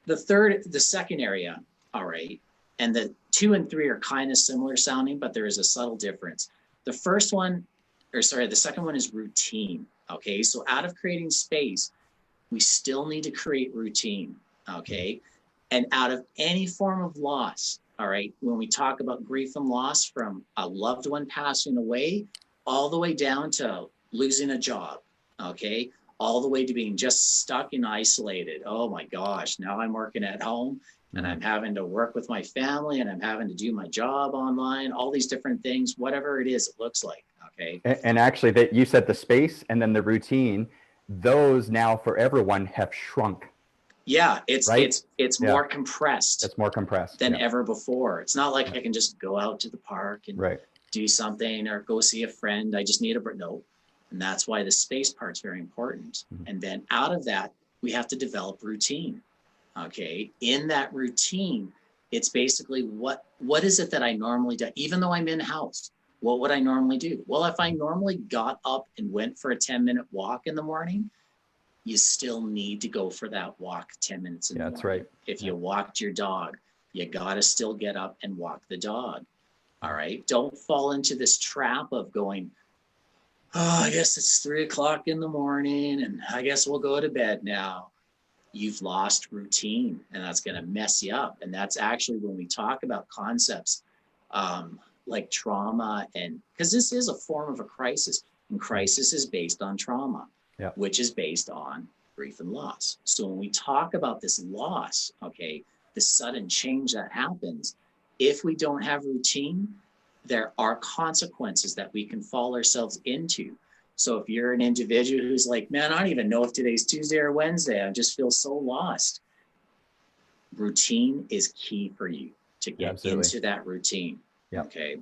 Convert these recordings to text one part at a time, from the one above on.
The second area, all right, and the 2 and 3 are kind of similar sounding, but there is a subtle difference. The second one is routine. Okay, so out of creating space, we still need to create routine. Okay, and out of any form of loss, all right, when we talk about grief and loss, from a loved one passing away, all the way down to losing a job, okay, all the way to being just stuck and isolated. Oh my gosh, now I'm working at home and I'm having to work with my family and I'm having to do my job online, all these different things, whatever it is, it looks like, okay? And actually, that you said the space and then the routine, those now for everyone have shrunk. Yeah, it's right? more compressed. It's more compressed than ever before. It's not like I can just go out to the park and do something or go see a friend. I just need a break. No. And that's why the space part's very important. And then out of that, we have to develop routine. Okay. In that routine, it's basically what is it that I normally do? Even though I'm in house, what would I normally do? Well, if I normally got up and went for a 10-minute walk in the morning, you still need to go for that walk 10 minutes in the morning. That's right. If you walked your dog, you got to still get up and walk the dog. All right. Don't fall into this trap of going, oh, I guess it's 3 o'clock in the morning and I guess we'll go to bed now. You've lost routine and that's going to mess you up. And that's actually when we talk about concepts like trauma, and because this is a form of a crisis, and crisis is based on trauma, which is based on grief and loss. So when we talk about this loss, okay, the sudden change that happens, if we don't have routine, there are consequences that we can fall ourselves into. So if you're an individual who's like, man, I don't even know if today's Tuesday or Wednesday, I just feel so lost. Routine is key for you to get into that routine. Okay.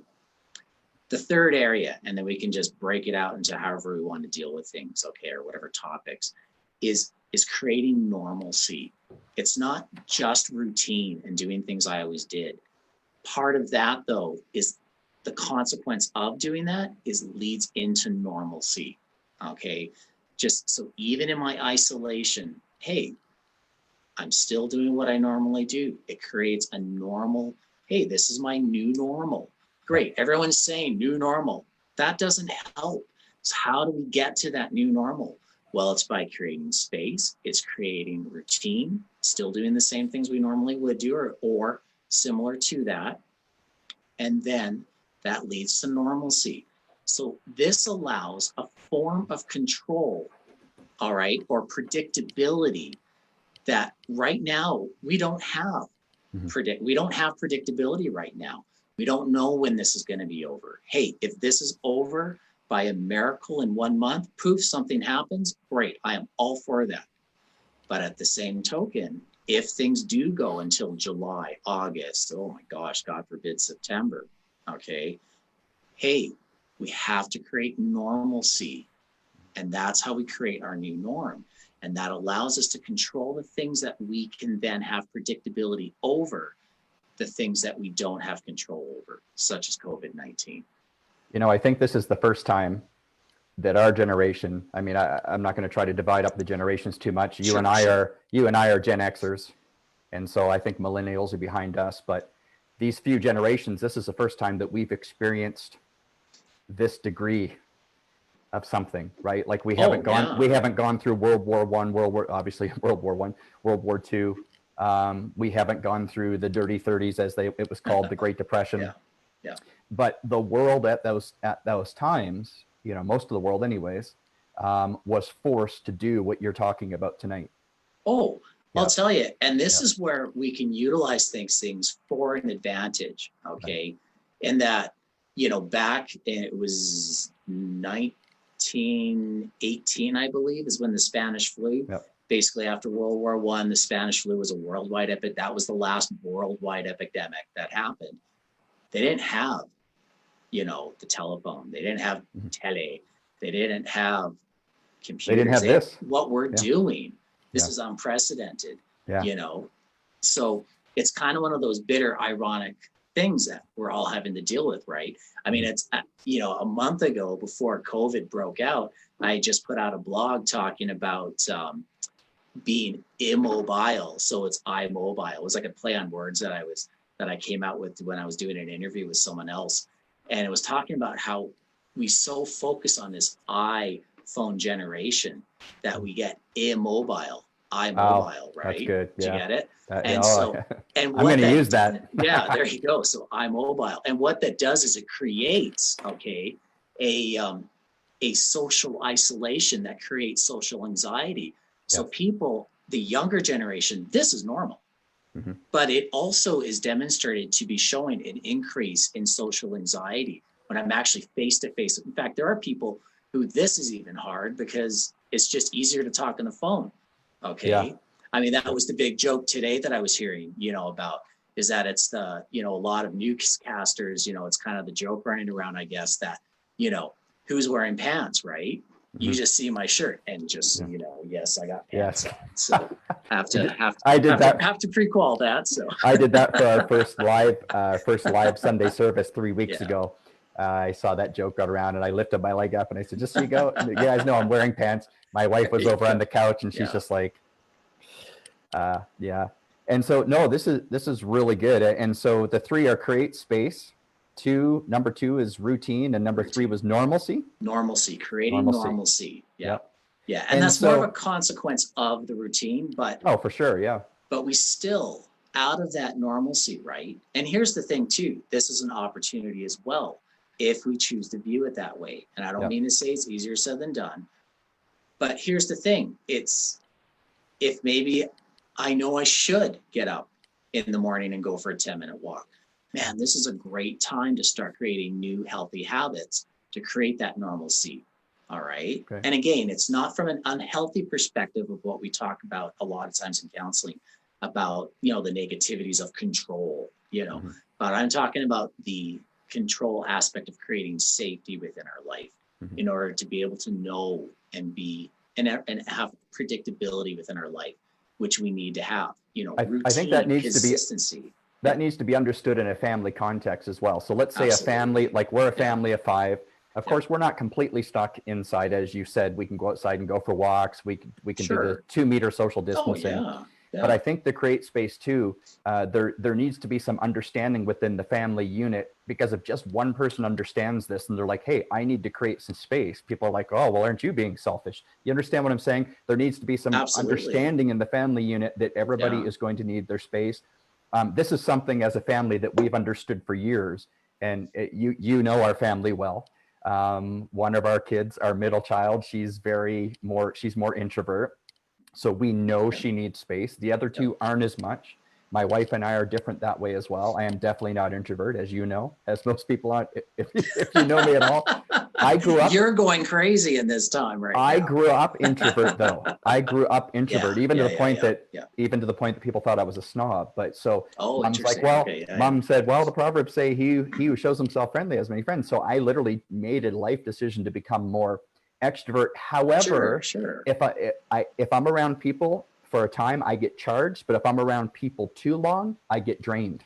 The third area, and then we can just break it out into however we want to deal with things, okay, or whatever topics, is creating normalcy. It's not just routine and doing things I always did. Part of that, though, is the consequence of doing that leads into normalcy, okay? Just so even in my isolation, hey, I'm still doing what I normally do. It creates a normal, hey, this is my new normal. Great, everyone's saying new normal. That doesn't help. So how do we get to that new normal? Well, it's by creating space. It's creating routine, still doing the same things we normally would do or similar to that. And then that leads to normalcy. So this allows a form of control, all right, or predictability that right now we don't have. We don't have predictability right now. We don't know when this is going to be over. Hey, if this is over by a miracle in 1 month, poof, something happens, great, I am all for that. But at the same token, if things do go until July, August, oh my gosh, God forbid, September, okay, hey, we have to create normalcy. And that's how we create our new norm. And that allows us to control the things that we can then have predictability over, the things that we don't have control over, such as COVID-19. You know, I think this is the first time that our generation, I mean, I'm not going to try to divide up the generations too much. You and I are Gen Xers. And so I think millennials are behind us, but these few generations, this is the first time that we've experienced this degree of something, right? Like we haven't gone through World War I, obviously World War I, World War II. We haven't gone through the dirty 30s, as it was called, the Great Depression. But the world at those times, you know, most of the world anyways, was forced to do what you're talking about tonight. Oh, I'll tell you. And this is where we can utilize things for an advantage, okay? In that, you know, back, it was 1918, I believe, is when the Spanish flu, basically after World War I, the Spanish flu was a worldwide epidemic. That was the last worldwide epidemic that happened. They didn't have, you know, the telephone. They didn't have tele. They didn't have computers. They didn't have this. What we're doing, this is unprecedented, you know? So it's kind of one of those bitter, ironic things that we're all having to deal with, right? I mean, it's, you know, a month ago before COVID broke out, I just put out a blog talking about being immobile. So it's immobile. It was like a play on words that I came out with when I was doing an interview with someone else. And it was talking about how we so focus on this iPhone generation that we get immobile, right? That's good. Did you Yeah. get it? Yeah, And so, and I'm going to use that. Yeah, there you go. So iMobile. And what that does is it creates, a social isolation that creates social anxiety. So people, the younger generation, this is normal. Mm-hmm. But it also is demonstrated to be showing an increase in social anxiety when I'm actually face to face. In fact, there are people who this is even hard because it's just easier to talk on the phone. Okay. Yeah. I mean, that was the big joke today that I was hearing, about is that it's the, a lot of newscasters, it's kind of the joke running around, I guess, that, who's wearing pants, right? Mm-hmm. You just see my shirt and just, yes, I got pants on. So have to pre-qual that. So I did that for our first live Sunday service 3 weeks ago. I saw that joke got around and I lifted my leg up and I said, just so you guys know I'm wearing pants. My wife was over on the couch and she's just like, yeah. And so, no, this is really good. And so the 3 are create space. Number 2 is routine, and number 3 was normalcy. Creating normalcy. Yeah. Yeah. And that's more of a consequence of the routine, but for sure. Yeah. But we still out of that normalcy, right? And here's the thing too, this is an opportunity as well, if we choose to view it that way. And I don't mean to say it's easier said than done, but here's the thing. It's if maybe I know I should get up in the morning and go for a 10-minute walk. Man, this is a great time to start creating new healthy habits to create that normalcy. All right. Okay. And again, it's not from an unhealthy perspective of what we talk about a lot of times in counseling about, the negativities of control, mm-hmm. But I'm talking about the control aspect of creating safety within our life mm-hmm. in order to be able to know and be and have predictability within our life, which we need to have, routine, I think that needs consistency. To be that needs to be understood in a family context as well. So let's say Absolutely. A family, like we're a family of 5. Of course, we're not completely stuck inside. As you said, we can go outside and go for walks. We can sure. do the 2-meter social distancing. Oh, yeah. But I think to create space too, there needs to be some understanding within the family unit, because if just one person understands this and they're like, hey, I need to create some space. People are like, oh, well, aren't you being selfish? You understand what I'm saying? There needs to be some Absolutely. understanding in the family unit that everybody is going to need their space. This is something as a family that we've understood for years. And you know our family well. One of our kids, our middle child, she's more introvert. So we know she needs space. The other 2 aren't as much. My wife and I are different that way as well. I am definitely not introvert, as you know, as most people aren't. If you know me at all, I grew up. You're going crazy in this time, right? I grew up introvert, though. I grew up introvert, even to the point that people thought I was a snob. But so Mom's like, Mom said, well, the Proverbs say he who shows himself friendly has many friends. So I literally made a life decision to become more extrovert. However, sure. If I'm around people for a time, I get charged, but if I'm around people too long, I get drained.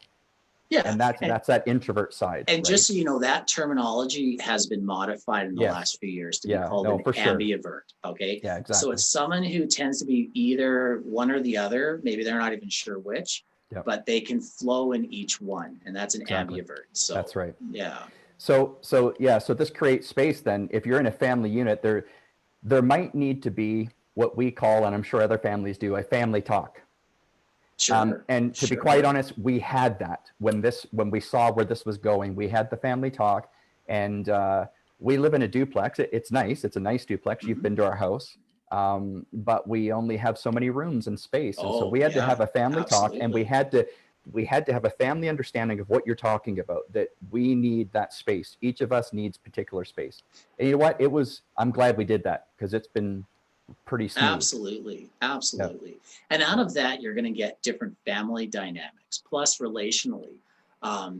Yeah. And that's that introvert side. And just so you know, that terminology has been modified in the last few years to be called an ambivert. Okay. Yeah, exactly. So it's someone who tends to be either one or the other. Maybe they're not even sure which, but they can flow in each one. And that's an ambivert. So that's right. Yeah. So this creates space then. If you're in a family unit, there might need to be what we call, and I'm sure other families do, a family talk. Sure. And to be quite honest, we had that when we saw where this was going. We had the family talk, and we live in a duplex. It's nice. It's a nice duplex. Mm-hmm. You've been to our house, but we only have so many rooms and space, and so we had to have a family talk, and we had to have a family understanding of what you're talking about, that we need that space. Each of us needs particular space. And you know what? I'm glad we did that, because it's been pretty smooth. Absolutely. Yep. And out of that, you're going to get different family dynamics, plus relationally. Got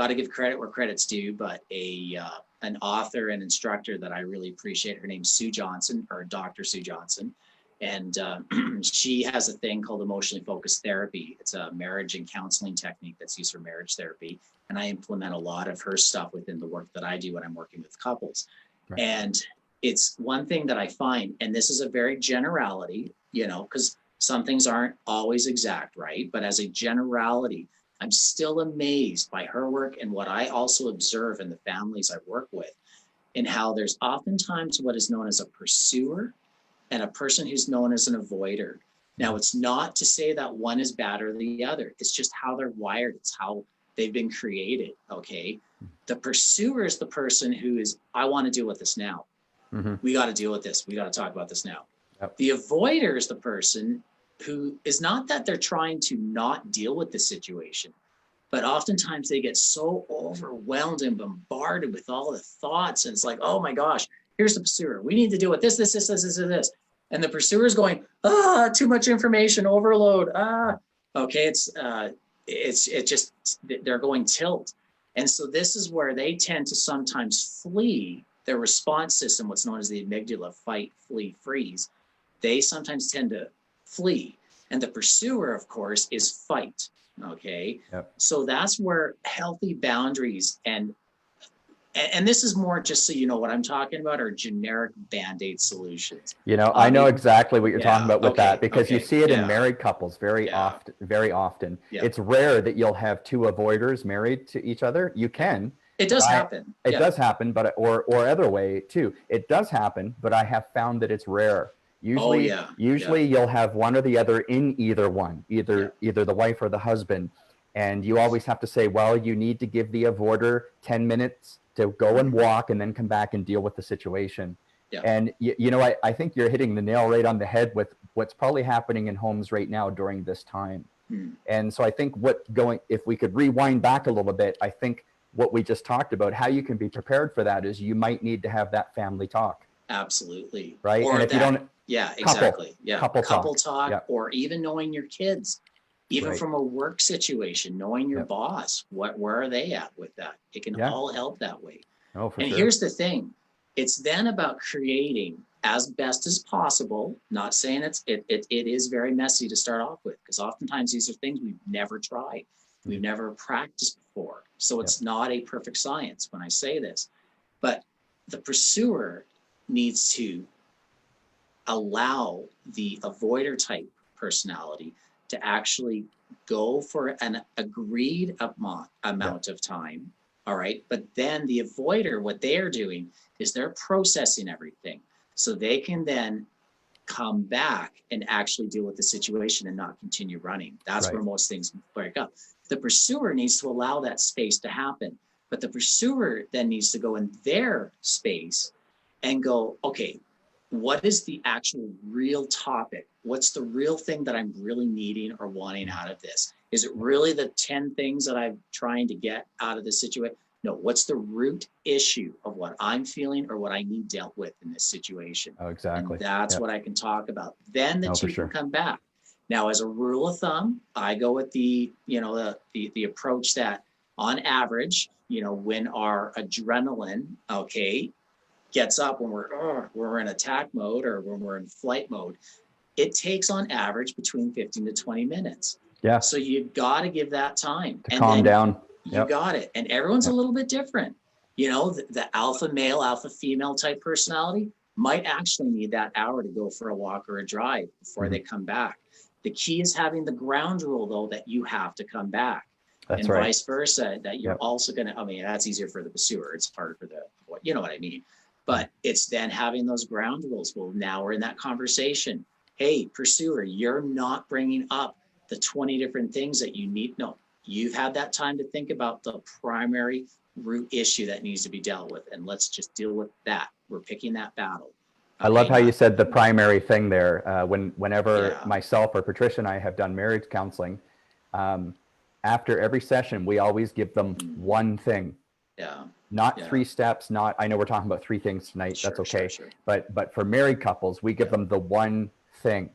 to give credit where credit's due, but an author and instructor that I really appreciate, her name's Sue Johnson, or Dr. Sue Johnson. And she has a thing called emotionally focused therapy. It's a marriage and counseling technique that's used for marriage therapy. And I implement a lot of her stuff within the work that I do when I'm working with couples. Right. And it's one thing that I find, and this is a very generality, because some things aren't always exact, right? But as a generality, I'm still amazed by her work and what I also observe in the families I work with, and how there's oftentimes what is known as a pursuer and a person who's known as an avoider. Now, it's not to say that one is better than the other. It's just how they're wired. It's how they've been created, okay? The pursuer is the person who is, I want to deal with this now. We got to deal with this. We got to talk about this now. Yep. The avoider is the person who is not that they're trying to not deal with the situation, but oftentimes they get so overwhelmed and bombarded with all the thoughts. And it's like, oh my gosh, here's the pursuer. We need to deal with this. And the pursuer is going, too much information, overload. Okay. They're going tilt. And so this is where they tend to sometimes flee. Their response system, what's known as the amygdala, fight, flee, freeze, they sometimes tend to flee. And the pursuer, of course, is fight. Okay. Yep. So that's where healthy boundaries and this is more just so you know what I'm talking about, are generic Band-Aid solutions. I know exactly what you're talking about with that, because you see it in married couples very often. Yeah. It's rare that you'll have two avoiders married to each other. You can. It does happen. It does happen, but or other way too. It does happen, but I have found that it's rare. Usually you'll have one or the other in either one, either the wife or the husband. And you always have to say, well, you need to give the avoider 10 minutes to go and walk and then come back and deal with the situation. Yeah. And I think you're hitting the nail right on the head with what's probably happening in homes right now during this time. And so I think if we could rewind back a little bit, I think what we just talked about, how you can be prepared for that is you might need to have that family talk. Absolutely. Right. Or and if you don't, exactly. Yeah. Couple talk, or even knowing your kids, even from a work situation, knowing your boss, where are they at with that? It can all help that way. Oh, for and sure. Here's the thing. It's then about creating as best as possible, not saying it is very messy to start off with, because oftentimes these are things we've never tried. We've never practiced before. So it's not a perfect science when I say this, but the pursuer needs to allow the avoider type personality to actually go for an agreed amount of time. All right. But then the avoider, what they're doing is they're processing everything. So they can then come back and actually deal with the situation and not continue running. That's where most things break up. The pursuer needs to allow that space to happen. But the pursuer then needs to go in their space and go, okay, what is the actual real topic? What's the real thing that I'm really needing or wanting out of this? Is it really the 10 things that I'm trying to get out of this situation? No, what's the root issue of what I'm feeling or what I need dealt with in this situation? Oh, exactly. And that's what I can talk about. Then the two can come back. Now, as a rule of thumb, I go with the approach that on average, when our adrenaline, gets up when we're in attack mode or when we're in flight mode, it takes on average between 15 to 20 minutes. Yeah. So you got to give that time to calm down. You got it. And everyone's a little bit different. The alpha male, alpha female type personality might actually need that hour to go for a walk or a drive before they come back. The key is having the ground rule, though, that you have to come back. That's and right. vice versa, that you're also going to, that's easier for the pursuer. It's harder for you know what I mean? But it's then having those ground rules. Well, now we're in that conversation. Hey, pursuer, you're not bringing up the 20 different things that you need. No, you've had that time to think about the primary root issue that needs to be dealt with. And let's just deal with that. We're picking that battle. I love how you said the primary thing there. Whenever myself or Patricia and I have done marriage counseling, after every session, we always give them one thing. Yeah. Not 3 steps, I know we're talking about 3 things tonight. That's okay. Sure. But for married couples, we give them the one thing.